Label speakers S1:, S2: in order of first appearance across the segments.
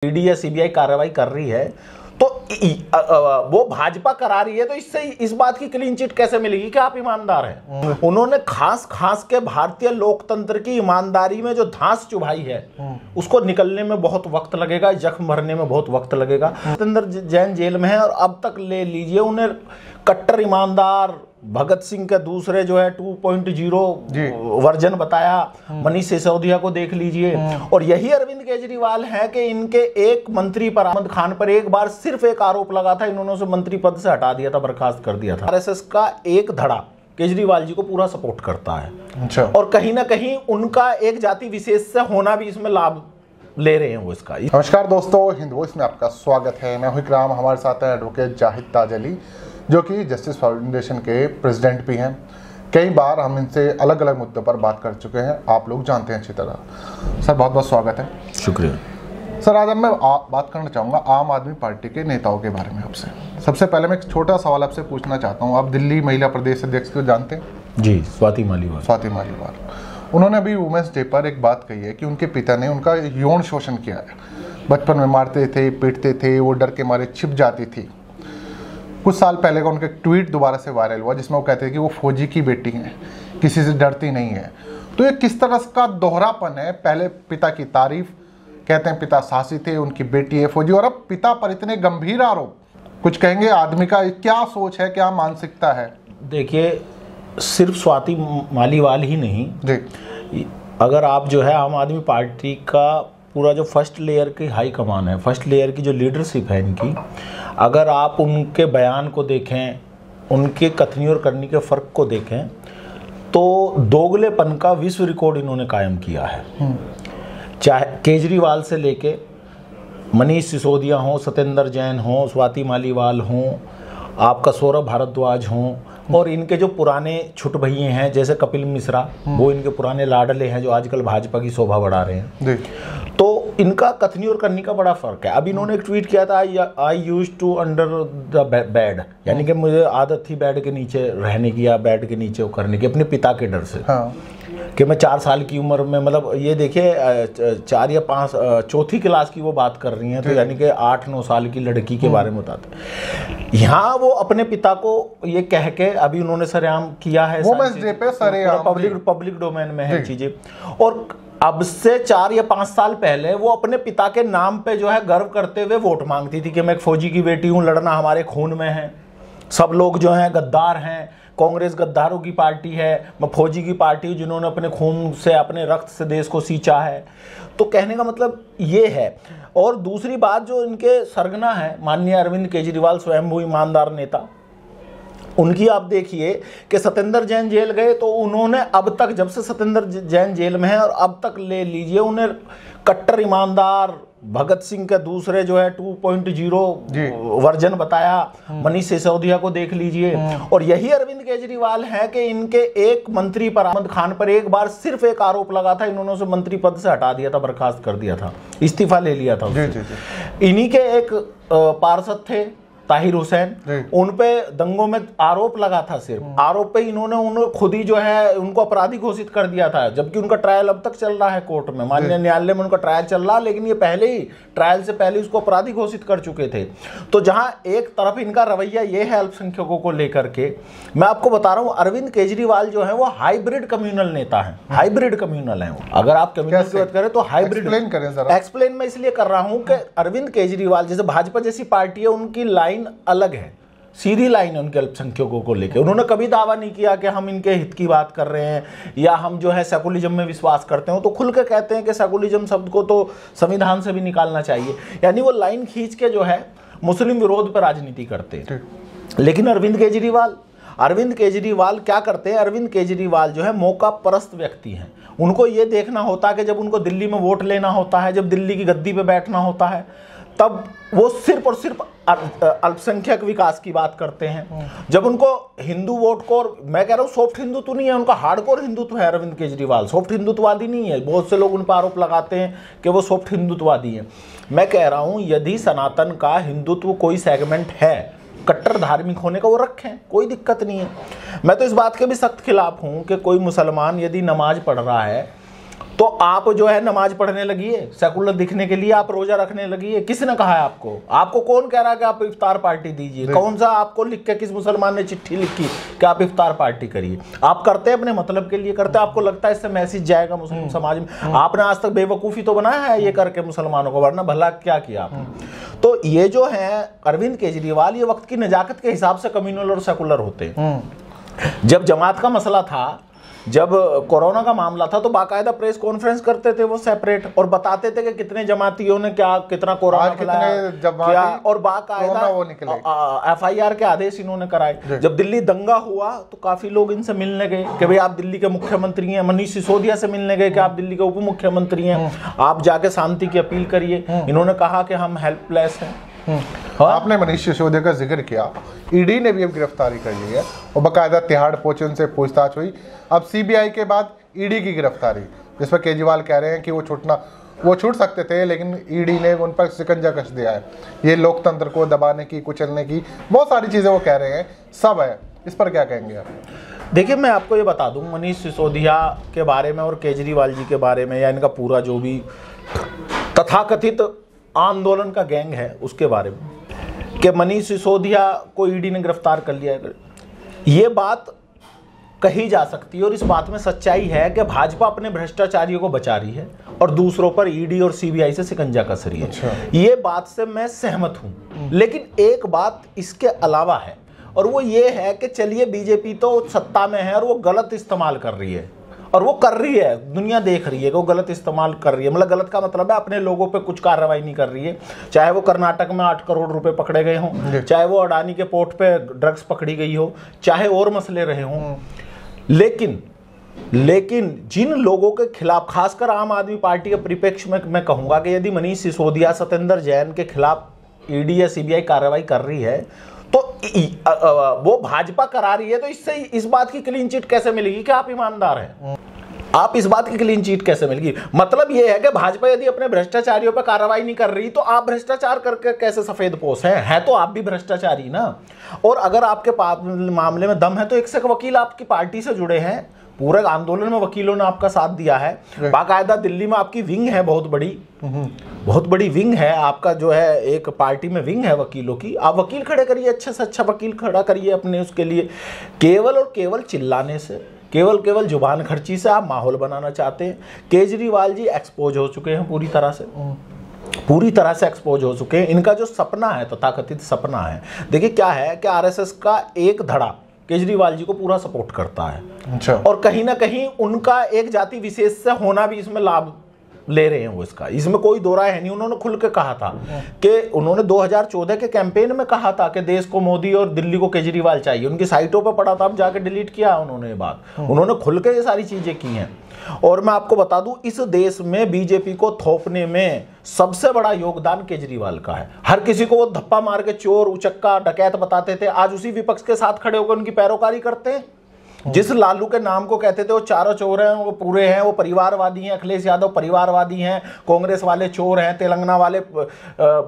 S1: ED या CBI कार्रवाई कर रही है तो वो भाजपा करा रही है, तो इससे इस बात की क्लीन चिट कैसे मिलेगी कि आप ईमानदार हैं? उन्होंने खास के भारतीय लोकतंत्र की ईमानदारी में जो धांस चुभाई है उसको निकलने में बहुत वक्त लगेगा, जख्म भरने में बहुत वक्त लगेगा। सत्येंद्र जैन जेल में है और अब तक ले लीजिए उन्हें कट्टर ईमानदार भगत सिंह के दूसरे जो है 2.0 वर्जन बताया, मनीष सिसोदिया को देख लीजिए। और यही अरविंद केजरीवाल है कि इनके एक मंत्री पर, अहमद खान पर, एक बार सिर्फ एक आरोप लगा था, इन्होंने उसे मंत्री पद से हटा दिया था, बर्खास्त कर दिया था। आरएसएस का एक धड़ा केजरीवाल जी को पूरा सपोर्ट करता है। अच्छा। और कहीं ना कहीं उनका एक जाति विशेष से होना भी इसमें लाभ ले रहे हैं वो इसका।
S2: नमस्कार दोस्तों, हिंद वॉइस में आपका स्वागत है। मैं हूं इकराम, हमारे साथ हैं एडवोकेट जाहिद ताज अली जो कि जस्टिस फाउंडेशन के प्रेसिडेंट भी हैं। कई बार हम इनसे अलग अलग मुद्दों पर बात कर चुके हैं, आप लोग जानते हैं अच्छी तरह। सर बहुत बहुत स्वागत है।
S1: शुक्रिया
S2: सर। आज अब मैं बात करना चाहूँगा आम आदमी पार्टी के नेताओं के बारे में आपसे। सबसे पहले मैं एक छोटा सवाल आपसे पूछना चाहता हूँ। आप दिल्ली महिला प्रदेश अध्यक्ष को जानते हैं?
S1: जी, स्वाति मालीवाल।
S2: स्वाति मालीवाल, उन्होंने अभी वुमेंस डे पर एक बात कही है कि उनके पिता ने उनका यौन शोषण किया है। बचपन में मारते थे, पीटते थे, वो डर के मारे छिप जाती थी। कुछ साल पहले का उनका एक ट्वीट दोबारा से वायरल हुआ जिसमें वो कहते हैं कि वो फौजी की बेटी हैं, किसी से डरती नहीं है। तो ये किस तरह का दोहरापन है? पहले पिता की तारीफ, कहते हैं पिता साहसी थे, उनकी बेटी है फौजी, और अब पिता पर इतने गंभीर आरोप। कुछ कहेंगे आदमी का क्या सोच है, क्या मानसिकता है?
S1: देखिए, सिर्फ स्वाति मालीवाल ही नहीं जी, अगर आप जो है आम आदमी पार्टी का पूरा जो फर्स्ट लेयर की हाई कमान है, फर्स्ट लेयर की जो लीडरशिप है इनकी, अगर आप उनके बयान को देखें, उनके कथनी और करनी के फ़र्क को देखें, तो दोगलेपन का विश्व रिकॉर्ड इन्होंने कायम किया है। चाहे केजरीवाल से लेके मनीष सिसोदिया हों, सत्येंद्र जैन हों, स्वाति मालीवाल हों, आपका सौरभ भारद्वाज हों, और इनके जो पुराने छुट भैये हैं जैसे कपिल मिश्रा, वो इनके पुराने लाडले हैं जो आजकल भाजपा की शोभा बढ़ा रहे हैं। तो इनका कथनी और करनी का बड़ा फर्क है। अब इन्होंने एक ट्वीट किया था, I used to under the bed, यानी कि मुझे आदत थी बेड के नीचे रहने की या बेड के नीचे करने की, अपने पिता के डर से। हाँ। कि मैं 4 साल की उम्र में, मतलब ये देखिए 4 या 5 चौथी क्लास की वो बात कर रही हैं, तो यानी कि 8-9 साल की लड़की के बारे में बताते हैं। यहाँ वो अपने पिता को ये कह के अभी उन्होंने सरेआम किया है, पब्लिक डोमेन में है चीजें। और अब से 4 या 5 साल पहले वो अपने पिता के नाम पे जो है गर्व करते हुए वोट मांगती थी कि मैं एक फौजी की बेटी हूँ, लड़ना हमारे खून में है, सब लोग जो हैं गद्दार हैं, कांग्रेस गद्दारों की पार्टी है, मैं फौजी की पार्टी हूँ जिन्होंने अपने खून से, अपने रक्त से देश को सींचा है। तो कहने का मतलब ये है। और दूसरी बात, जो इनके सरगना है माननीय अरविंद केजरीवाल, स्वयंभू ईमानदार नेता, उनकी आप देखिए कि सत्येंद्र जैन जेल गए तो उन्होंने अब तक, जब से सत्येंद्र जैन जेल में है और अब तक ले लीजिए, उन्हें कट्टर ईमानदार भगत सिंह के दूसरे जो है 2.0 वर्जन बताया, मनीष सिसोदिया को देख लीजिए। और यही अरविंद केजरीवाल है कि इनके एक मंत्री पर, अहमद खान पर, एक बार सिर्फ एक आरोप लगा था, इन्होंने उसे मंत्री पद से हटा दिया था, बर्खास्त कर दिया था, इस्तीफा ले लिया था। इन्हीं के एक पार्षद थे ताहिर हुसैन, उन पे दंगों में आरोप लगा था। सिर्फ आरोप पे इन्होंने खुद ही जो है उनको अपराधी घोषित कर दिया था, जबकि उनका ट्रायल अब तक चल रहा है कोर्ट में, माननीय न्यायालय में उनका ट्रायल चल रहा, लेकिन ये पहले ही ट्रायल से पहले उसको अपराधी घोषित कर चुके थे। तो जहां एक तरफ इनका रवैया ये है अल्पसंख्यकों को लेकर के, मैं आपको बता रहा हूं अरविंद केजरीवाल जो है वो हाइब्रिड कम्युनल नेता है, हाइब्रिड कम्युनल है। अगर आप कम्युनल की बात करें तो हाइब्रिड एक्सप्लेन मैं इसलिए कर रहा हूं कि अरविंद केजरीवाल जैसे भाजपा जैसी पार्टी है, उनकी लाइन अलग है, सीधी लाइन है उनके अल्पसंख्यकों को लेकर। उन्होंने कभी दावा नहीं किया कि हम इनके हित की बात कर रहे हैं या हम जो है सेकुलरिज्म में विश्वास करते हैं। तो खुल के कहते हैं कि सेकुलरिज्म शब्द को तो संविधान से भी निकालना चाहिए, यानी वो लाइन खींच के जो है मुस्लिम विरोध पर राजनीति करते हैं। लेकिन अरविंद केजरीवाल क्या करते हैं? अरविंद केजरीवाल जो है मौका परस्त व्यक्ति हैं। उनको ये देखना होता है कि जब उनको दिल्ली में वोट लेना होता है, जब दिल्ली की गद्दी पे बैठना होता है, तब वो सिर्फ और सिर्फ अल्पसंख्यक विकास की बात करते हैं। जब उनको हिंदू वोट को, और मैं कह रहा हूँ सॉफ्ट हिंदुत्व नहीं है, उनका हार्डकोर हिंदुत्व है अरविंद केजरीवाल, सॉफ्ट हिंदुत्ववादी नहीं है। बहुत से लोग उन पर आरोप लगाते हैं कि वो सॉफ्ट हिंदुत्ववादी हैं। मैं कह रहा हूँ यदि सनातन का हिंदुत्व कोई सेगमेंट है, कट्टर धार्मिक होने का, वो रखें, कोई दिक्कत नहीं है। मैं तो इस बात के भी सख्त खिलाफ हूँ कि कोई मुसलमान यदि नमाज पढ़ रहा है तो आप जो है नमाज पढ़ने लगी है, सेकुलर दिखने के लिए आप रोजा रखने लगी है। किसने कहा है आपको? आपको कौन कह रहा है कि आप इफ्तार पार्टी दीजिए? कौन सा आपको लिख के किस मुसलमान ने चिट्ठी लिखी कि आप इफ्तार पार्टी करिए? आप करते हैं अपने मतलब के लिए करते हैं, आपको लगता है इससे मैसेज जाएगा मुस्लिम समाज में। आपने आज तक बेवकूफ़ी तो बनाया है ये करके मुसलमानों को, वरना भला क्या किया आपने? तो ये जो है अरविंद केजरीवाल, ये वक्त की नजाकत के हिसाब से कम्युनल और सेकुलर होते हैं। जब जमात का मसला था, जब कोरोना का मामला था, तो बाकायदा प्रेस कॉन्फ्रेंस करते थे वो सेपरेट, और बताते थे कि कितने जमातियों ने क्या कितना कोरोना फैलाया क्या, और बाकायदा FIR के आदेश इन्होंने कराए। जब दिल्ली दंगा हुआ तो काफी लोग इनसे मिलने गए कि भाई आप दिल्ली के मुख्यमंत्री हैं। मनीष सिसोदिया से मिलने गए कि आप दिल्ली के उप मुख्यमंत्री हैं, आप जाके शांति की अपील करिए। इन्होंने कहा कि हम हेल्पलेस हैं।
S2: आपने मनीष सिसोदिया का जिक्र किया, ईडी ने भी अब गिरफ्तारी कर ली है और बाकायदा तिहाड़ पहुंचे, उनसे पूछताछ हुई। अब CBI के बाद ईडी की गिरफ्तारी, जिस पर केजरीवाल कह रहे हैं कि वो छूट सकते थे, लेकिन ईडी ने उन पर शिकंजा कस दिया है। ये लोकतंत्र को दबाने की, कुचलने की बहुत सारी चीज़ें वो कह रहे हैं, सब है। इस पर क्या कहेंगे आप?
S1: देखिए, मैं आपको ये बता दूं मनीष सिसोदिया के बारे में और केजरीवाल जी के बारे में, या इनका पूरा जो भी तथाकथित आंदोलन का गैंग है उसके बारे में, कि मनीष सिसोदिया को ईडी ने गिरफ्तार कर लिया है, ये बात कही जा सकती है। और इस बात में सच्चाई है कि भाजपा अपने भ्रष्टाचारियों को बचा रही है और दूसरों पर ईडी और CBI से शिकंजा कस रही है। अच्छा। ये बात से मैं सहमत हूं, लेकिन एक बात इसके अलावा है, और वो ये है कि चलिए बीजेपी तो सत्ता में है और वो गलत इस्तेमाल कर रही है, और वो कर रही है, दुनिया देख रही है कि वो गलत इस्तेमाल कर रही है। मतलब गलत का मतलब है अपने लोगों पे कुछ कार्रवाई नहीं कर रही है। चाहे वो कर्नाटक में 8 करोड़ रुपए पकड़े गए हों, चाहे वो अडानी के पोर्ट पे ड्रग्स पकड़ी गई हो, चाहे और मसले रहे हों, लेकिन जिन लोगों के खिलाफ, खासकर आम आदमी पार्टी के परिप्रेक्ष्य में मैं कहूंगा कि यदि मनीष सिसोदिया, सत्येंद्र जैन के खिलाफ ईडी या CBI कार्रवाई कर रही है तो वो भाजपा करा रही है, तो इससे इस बात की क्लीन चिट कैसे मिलेगी कि आप ईमानदार हैं? आप इस बात की क्लीन चिट कैसे मिलेगी? मतलब ये है कि भाजपा यदि अपने भ्रष्टाचारियों पर कार्रवाई नहीं कर रही तो आप भ्रष्टाचार करके कैसे सफेद पोश हैं? है तो आप भी भ्रष्टाचारी ना। और अगर आपके मामले में दम है तो एक से एक वकील आपकी पार्टी से जुड़े हैं, पूरे आंदोलन में वकीलों ने आपका साथ दिया है। बाकायदा दिल्ली में आपकी विंग है, बहुत बड़ी विंग है आपका, जो है एक पार्टी में विंग है वकीलों की। आप वकील खड़े करिए, अच्छे से अच्छा वकील खड़ा करिए अपने उसके लिए। केवल और केवल चिल्लाने से, केवल जुबान खर्ची से आप माहौल बनाना चाहते हैं। केजरीवाल जी एक्सपोज हो चुके हैं पूरी तरह से एक्सपोज हो चुके हैं। इनका जो सपना है, तथाकथित सपना है, देखिए क्या है कि RSS का एक धड़ा केजरीवाल जी को पूरा सपोर्ट करता है। अच्छा। और कहीं ना कहीं उनका एक जाति विशेष से होना भी इसमें लाभ ले रहे हैं वो, इसमें कोई दो राय है नहीं। उन्होंने खुल के कहा था कि उन्होंने 2014 के कैंपेन में कहा था कि देश को मोदी और दिल्ली को केजरीवाल चाहिए। उनकी साइटों पर पड़ा था, अब जाके डिलीट किया उन्होंने ये बात। उन्होंने खुल के ये सारी चीजें की हैं। और मैं आपको बता दूं, इस देश में बीजेपी को थोपने में सबसे बड़ा योगदान केजरीवाल का है। हर किसी को वो धप्पा मार के चोर, उचक्का, डकैत बताते थे, आज उसी विपक्ष के साथ खड़े होकर उनकी पैरोकारी करते हैं। जिस लालू के नाम को कहते थे वो चारों चोर हैं, वो पूरे हैं, वो परिवारवादी हैं, अखिलेश यादव परिवारवादी हैं, कांग्रेस वाले चोर हैं, तेलंगाना वाले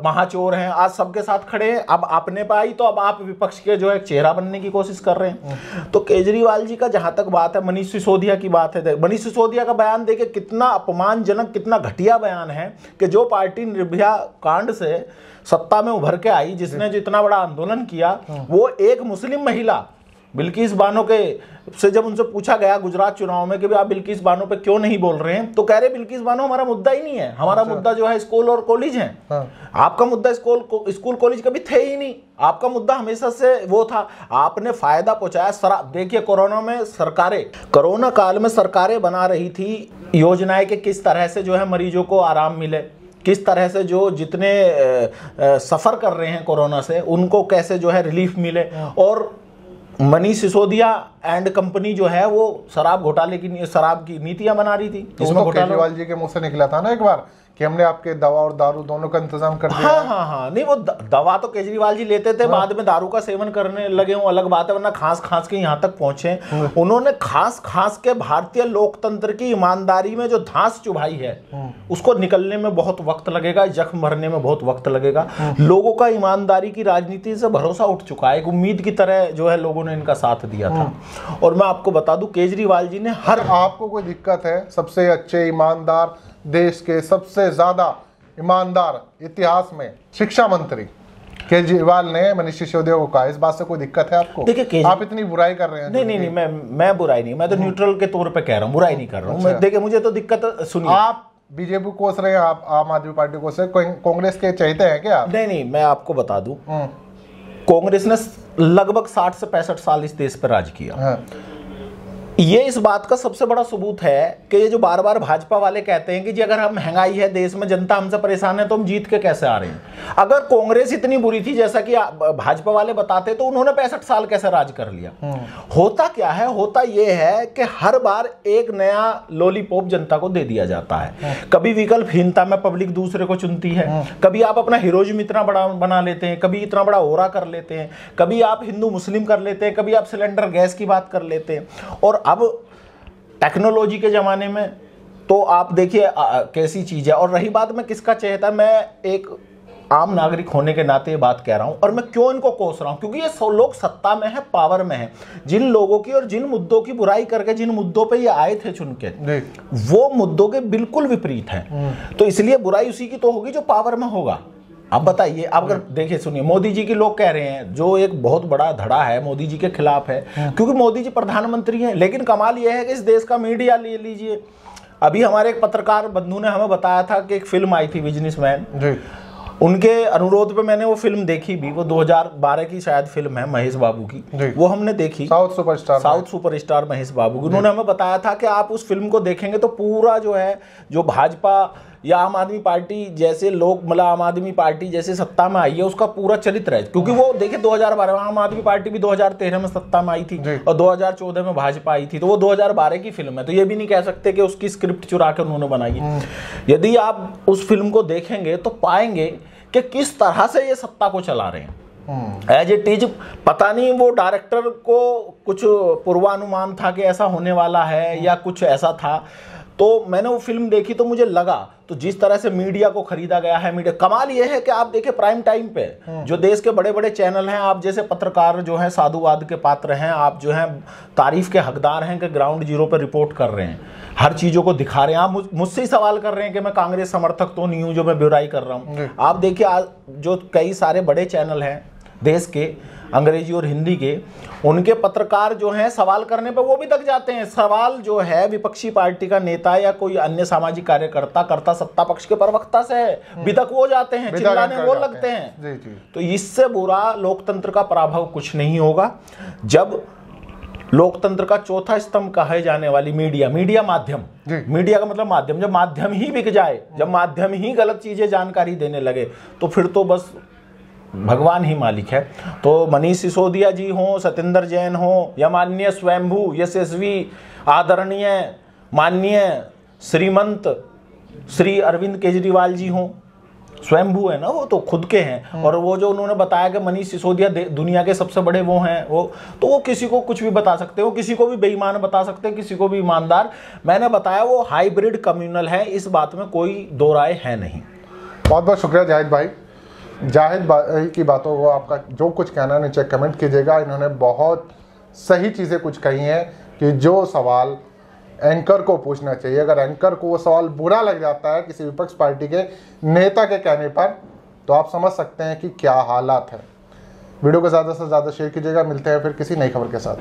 S1: महाचोर हैं, आज सबके साथ खड़े हैं। अब आपने पाई तो अब आप विपक्ष के जो है चेहरा बनने की कोशिश कर रहे हैं। तो केजरीवाल जी का जहां तक बात है, मनीष सिसोदिया की बात है, मनीष सिसोदिया का बयान देखिए कितना अपमानजनक, कितना घटिया बयान है कि जो पार्टी निर्भया कांड से सत्ता में उभर के आई, जिसने जितना बड़ा आंदोलन किया, वो एक मुस्लिम महिला बिल्किस बानो के से जब उनसे पूछा गया गुजरात चुनाव में कि भाई आप बिल्किस बानो पे क्यों नहीं बोल रहे हैं, तो कह रहे बिल्किस बानो हमारा मुद्दा ही नहीं है, हमारा मुद्दा जो है स्कूल और कॉलेज है। आपका मुद्दा स्कूल कॉलेज कभी थे ही नहीं, आपका मुद्दा हमेशा से वो था, आपने फायदा पहुंचाया शराब। देखिए कोरोना काल में सरकारें बना रही थी योजनाएं कि किस तरह से जो है मरीजों को आराम मिले, किस तरह से जो जितने सफर कर रहे हैं कोरोना से उनको कैसे जो है रिलीफ मिले। और मनीष सिसोदिया एंड कंपनी जो है वो शराब की नीतियां बना रही थी।
S2: तो केजरीवाल जी के मुंह से निकला था ना एक बार कि हमने आपके दवा और दारू दोनों का इंतजाम कर दिया?
S1: हाँ, नहीं वो दवा तो केजरीवाल जी लेते थे, बाद में दारू का सेवन करने लगे हों अलग बात है, वरना खास के यहाँ तक पहुंचे। उन्होंने खास के भारतीय लोकतंत्र की ईमानदारी में जो धांस चुभाई है उसको निकलने में बहुत वक्त लगेगा, जख्म भरने में बहुत वक्त लगेगा। लोगों का ईमानदारी की राजनीति से भरोसा उठ चुका है, एक उम्मीद की तरह जो है लोगों ने इनका साथ दिया था। और मैं आपको बता दूं केजरीवाल जी ने
S2: आपको कोई दिक्कत है? सबसे अच्छे ईमानदार, देश के सबसे ज्यादा ईमानदार इतिहास में शिक्षा मंत्री केजरीवाल ने मनीष सिसोदिया को कहा, इस बात से कोई दिक्कत है आपको?
S1: देखिए
S2: आप इतनी बुराई कर रहे हैं।
S1: नहीं, मैं बुराई नहीं, मैं तो न्यूट्रल के तौर पे कह रहा हूँ, बुराई नहीं कर रहा हूँ। देखिए मुझे तो दिक्कत, सुनिए, आप
S2: बीजेपी कोस रहे हैं, आप आम आदमी पार्टी कोस रहे, कांग्रेस के चाहते हैं क्या?
S1: नहीं, मैं आपको बता दूं, कांग्रेस ने लगभग 60 से 65 साल इस देश पर राज किया। ये इस बात का सबसे बड़ा सबूत है कि ये जो बार बार भाजपा वाले कहते हैं कि जी अगर हम महंगाई है देश में, जनता हमसे परेशान है, तो हम जीत के कैसे आ रहे हैं। अगर कांग्रेस इतनी बुरी थी जैसा कि भाजपा वाले बताते, तो उन्होंने 65 साल कैसे राज कर लिया। होता क्या है, होता ये है कि हर बार एक नया लॉलीपॉप जनता को दे दिया जाता है। कभी विकल्पहीनता में पब्लिक दूसरे को चुनती है, कभी आप अपना हीरोइज्म इतना बड़ा बना लेते हैं, कभी इतना बड़ा ओरा कर लेते हैं, कभी आप हिंदू मुस्लिम कर लेते हैं, कभी आप सिलेंडर गैस की बात कर लेते हैं। और अब टेक्नोलॉजी के ज़माने में तो आप देखिए कैसी चीज़ है। और रही बात मैं किसका चहेता, मैं एक आम नागरिक होने के नाते ये बात कह रहा हूं। और मैं क्यों इनको कोस रहा हूं, क्योंकि ये सब लोग सत्ता में है, पावर में है। जिन लोगों की और जिन मुद्दों की बुराई करके जिन मुद्दों पे ये आए थे चुन के, वो मुद्दों के बिल्कुल विपरीत हैं। तो इसलिए बुराई उसी की तो होगी जो पावर में होगा। अब बताइए, आप अगर देखिए सुनिए, मोदी जी की लोग कह रहे हैं, जो एक बहुत बड़ा धड़ा है मोदी जी के खिलाफ है, क्योंकि मोदी जी प्रधानमंत्री हैं। लेकिन कमाल यह है कि इस देश का मीडिया ले लीजिए, अभी हमारे एक पत्रकार बंधु ने हमें बताया था कि एक फिल्म आई थी बिजनेसमैन, उनके अनुरोध पे मैंने वो फिल्म देखी भी। वो 2012 की शायद फिल्म है, महेश बाबू की, वो हमने देखी, साउथ सुपरस्टार महेश बाबू की। उन्होंने हमें बताया था कि आप उस फिल्म को देखेंगे तो पूरा जो है, जो भाजपा या आम आदमी पार्टी जैसे लोग, मतलब आम आदमी पार्टी जैसे सत्ता में आई है, उसका पूरा चरित्र है। क्योंकि वो देखिए 2012 में आम आदमी पार्टी भी 2013 में सत्ता में आई थी और 2014 में भाजपा आई थी, तो वो 2012 की फिल्म है। तो ये भी नहीं कह सकते कि उसकी स्क्रिप्ट चुरा के उन्होंने बनाई है। यदि आप उस फिल्म को देखेंगे तो पाएंगे कि किस तरह से ये सत्ता को चला रहे हैं एज इट इज। पता नहीं वो डायरेक्टर को कुछ पूर्वानुमान था कि ऐसा होने वाला है या कुछ ऐसा था। तो मैंने वो फिल्म देखी तो मुझे लगा, तो जिस तरह से मीडिया को खरीदा गया है, मीडिया, कमाल ये है कि आप देखिए प्राइम टाइम पे जो देश के बड़े बड़े चैनल हैं, आप जैसे पत्रकार जो हैं साधुवाद के पात्र हैं, आप जो हैं तारीफ के हकदार हैं कि ग्राउंड जीरो पर रिपोर्ट कर रहे हैं, हर चीज़ों को दिखा रहे हैं। आप मुझसे ही सवाल कर रहे हैं कि मैं कांग्रेस समर्थक तो नहीं हूँ जो मैं बुराई कर रहा हूँ। आप देखिए आज जो कई सारे बड़े चैनल हैं देश के, अंग्रेजी और हिंदी के, उनके पत्रकार जो हैं सवाल करने पे वो भी दक जाते हैं। सवाल जो है विपक्षी पार्टी का नेता या कोई अन्य सामाजिक कार्यकर्ता करता सत्ता पक्ष के प्रवक्ता से है, विदक वो जाते हैं, चिल्लाने वो लगते हैं। तो इससे बुरा लोकतंत्र का पराभव कुछ नहीं होगा जब लोकतंत्र का चौथा स्तंभ कहे जाने वाली मीडिया माध्यम, मीडिया का मतलब माध्यम, जब माध्यम ही बिक जाए, जब माध्यम ही गलत चीजें जानकारी देने लगे, तो फिर तो बस भगवान ही मालिक है। तो मनीष सिसोदिया जी हों, सत्येंद्र जैन हों, या माननीय स्वयंभू यशस्वी आदरणीय माननीय श्रीमंत श्री अरविंद केजरीवाल जी हों, स्वयंभू है ना, वो तो खुद के हैं। और वो जो उन्होंने बताया कि मनीष सिसोदिया दुनिया के सबसे बड़े वो हैं, वो तो वो किसी को कुछ भी बता सकते हैं, वो किसी को भी बेईमान बता सकते हैं, किसी को भी ईमानदार। मैंने बताया वो हाइब्रिड कम्युनल है, इस बात में कोई दो राय है नहीं।
S2: बहुत बहुत शुक्रिया जाहिद भाई। जाहिद भाई की बातों को आपका जो कुछ कहना है नीचे कमेंट कीजिएगा। इन्होंने बहुत सही चीज़ें कुछ कही हैं कि जो सवाल एंकर को पूछना चाहिए, अगर एंकर को वो सवाल बुरा लग जाता है किसी विपक्ष पार्टी के नेता के कहने पर, तो आप समझ सकते हैं कि क्या हालात है। वीडियो को ज़्यादा से ज़्यादा शेयर कीजिएगा। मिलते हैं फिर किसी नई खबर के साथ।